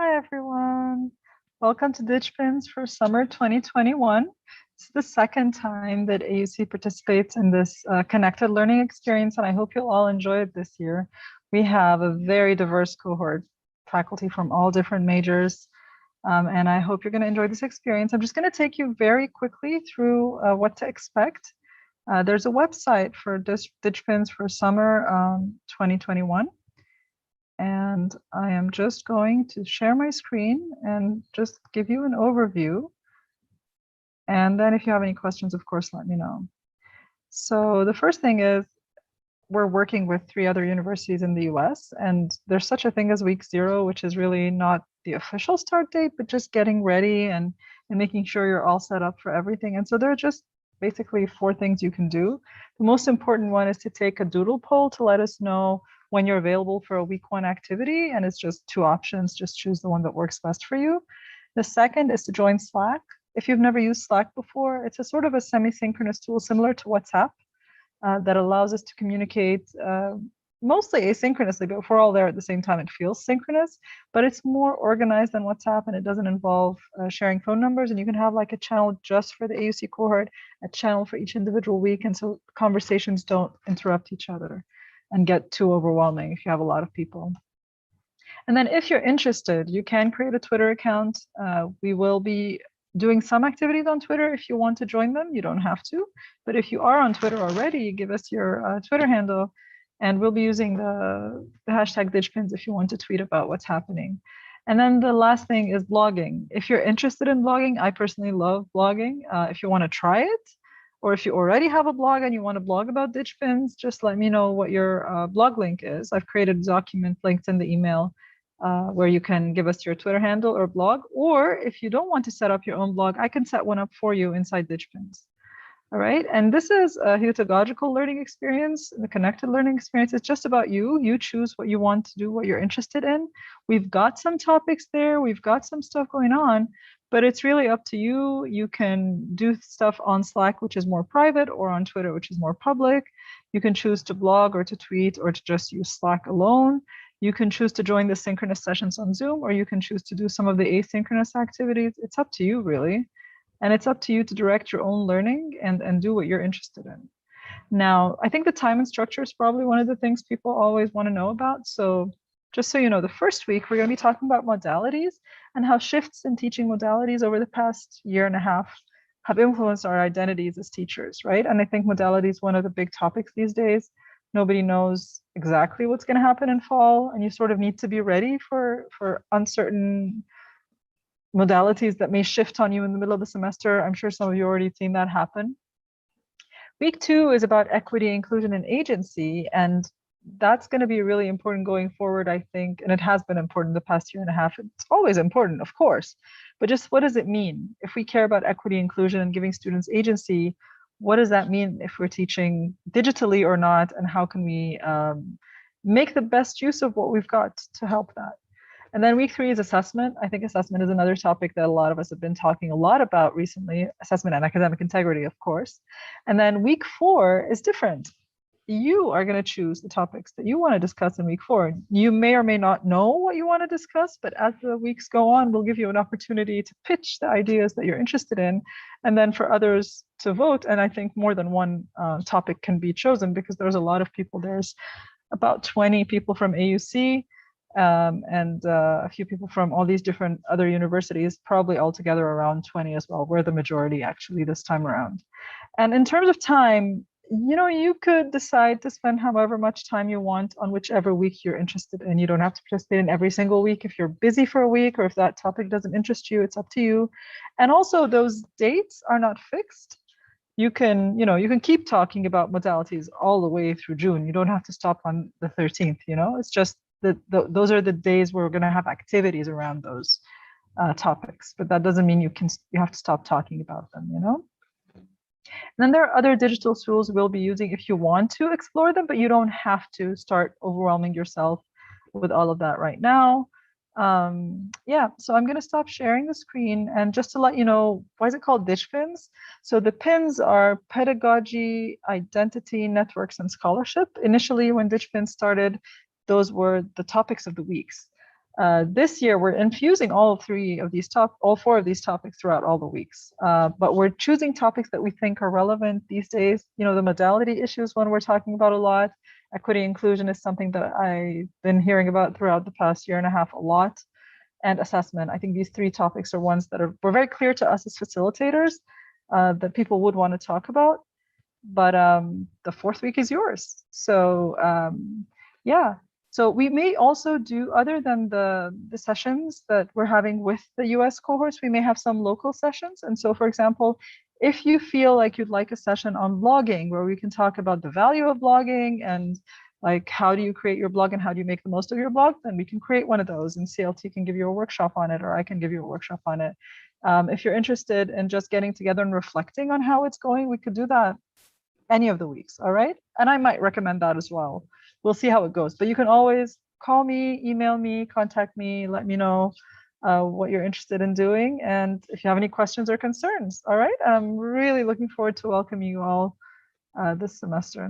Hi, everyone. Welcome to DigPINS for summer 2021. It's the second time that AUC participates in this connected learning experience, and I hope you'll all enjoy it this year. We have a very diverse cohort, faculty from all different majors, and I hope you're going to enjoy this experience. I'm just going to take you very quickly through what to expect. There's a website for DigPINS for summer 2021. And I am just going to share my screen and just give you an overview. And then if you have any questions, of course, let me know. So the first thing is we're working with 3 other universities in the US, and there's such a thing as week 0, which is really not the official start date, but just getting ready and making sure you're all set up for everything. And so there are just basically 4 things you can do. The most important one is to take a doodle poll to let us know when you're available for a week 1 activity, and it's just 2 options. Just choose the one that works best for you. The second is to join Slack. If you've never used Slack before, it's a sort of a semi-synchronous tool similar to WhatsApp that allows us to communicate mostly asynchronously, but if we're all there at the same time, it feels synchronous, but it's more organized than WhatsApp, and it doesn't involve sharing phone numbers, and you can have like a channel just for the AUC cohort, a channel for each individual week, and so conversations don't interrupt each other and get too overwhelming if you have a lot of people. And then if you're interested, you can create a Twitter account. We will be doing some activities on Twitter. If you want to join them, you don't have to. But if you are on Twitter already, give us your Twitter handle, and we'll be using the hashtag DigPINS if you want to tweet about what's happening. And then the last thing is blogging. If you're interested in blogging, I personally love blogging. If you want to try it, or if you already have a blog and you want to blog about DigPINS, just let me know what your blog link is. I've created a document linked in the email where you can give us your Twitter handle or blog. Or if you don't want to set up your own blog, I can set one up for you inside DigPINS. All right, and this is a heutagogical learning experience, the connected learning experience. It's just about you. You choose what you want to do, what you're interested in. We've got some topics there. We've got some stuff going on, but it's really up to you. You can do stuff on Slack, which is more private, or on Twitter, which is more public. You can choose to blog or to tweet or to just use Slack alone. You can choose to join the synchronous sessions on Zoom, or you can choose to do some of the asynchronous activities. It's up to you, really. And it's up to you to direct your own learning and do what you're interested in. Now, I think the time and structure is probably one of the things people always want to know about. So just so you know, the first week, we're going to be talking about modalities and how shifts in teaching modalities over the past year and a half have influenced our identities as teachers, right? And I think modality is one of the big topics these days. Nobody knows exactly what's going to happen in fall, and you sort of need to be ready for uncertain modalities that may shift on you in the middle of the semester. I'm sure some of you already seen that happen. Week 2 is about equity, inclusion, and agency, and that's going to be really important going forward, I think, and it has been important the past year and a half. It's always important, of course, but just what does it mean? If we care about equity, inclusion, and giving students agency, what does that mean if we're teaching digitally or not, and how can we make the best use of what we've got to help that? And then week 3 is assessment. I think assessment is another topic that a lot of us have been talking a lot about recently, assessment and academic integrity, of course. And then week 4 is different. You are going to choose the topics that you want to discuss in week 4. You may or may not know what you want to discuss, but as the weeks go on, we'll give you an opportunity to pitch the ideas that you're interested in, and then for others to vote. And I think more than one topic can be chosen because there's a lot of people. There's about 20 people from AUC, and a few people from all these different other universities, probably altogether around 20 as well. We're the majority actually this time around. And in terms of time, you know, you could decide to spend however much time you want on whichever week you're interested in. You don't have to participate in every single week. If you're busy for a week or if that topic doesn't interest you, it's up to you. And also those dates are not fixed. You can, you know, you can keep talking about modalities all the way through June. You don't have to stop on the 13th, you know, it's just those are the days where we're going to have activities around those topics, but that doesn't mean you have to stop talking about them, you know. And then there are other digital tools we'll be using if you want to explore them, but you don't have to start overwhelming yourself with all of that right now. Yeah, so I'm going to stop sharing the screen, and just to let you know, why is it called DigPINS? So the pins are pedagogy, identity, networks, and scholarship. Initially, when DigPINS started, those were the topics of the weeks. This year, we're infusing all four of these topics throughout all the weeks. But we're choosing topics that we think are relevant these days. You know, the modality issue is one we're talking about a lot. Equity inclusion is something that I've been hearing about throughout the past year and a half a lot. And assessment. I think these three topics are ones that were very clear to us as facilitators that people would want to talk about. But the fourth week is yours. So yeah. So we may also do, other than the sessions that we're having with the US cohorts, we may have some local sessions. And so, for example, if you feel like you'd like a session on blogging where we can talk about the value of blogging and like how do you create your blog and how do you make the most of your blog, then we can create one of those and CLT can give you a workshop on it, or I can give you a workshop on it. If you're interested in just getting together and reflecting on how it's going, we could do that any of the weeks, all right? And I might recommend that as well. We'll see how it goes. But you can always call me, email me, contact me, let me know what you're interested in doing. And if you have any questions or concerns, all right? I'm really looking forward to welcoming you all this semester.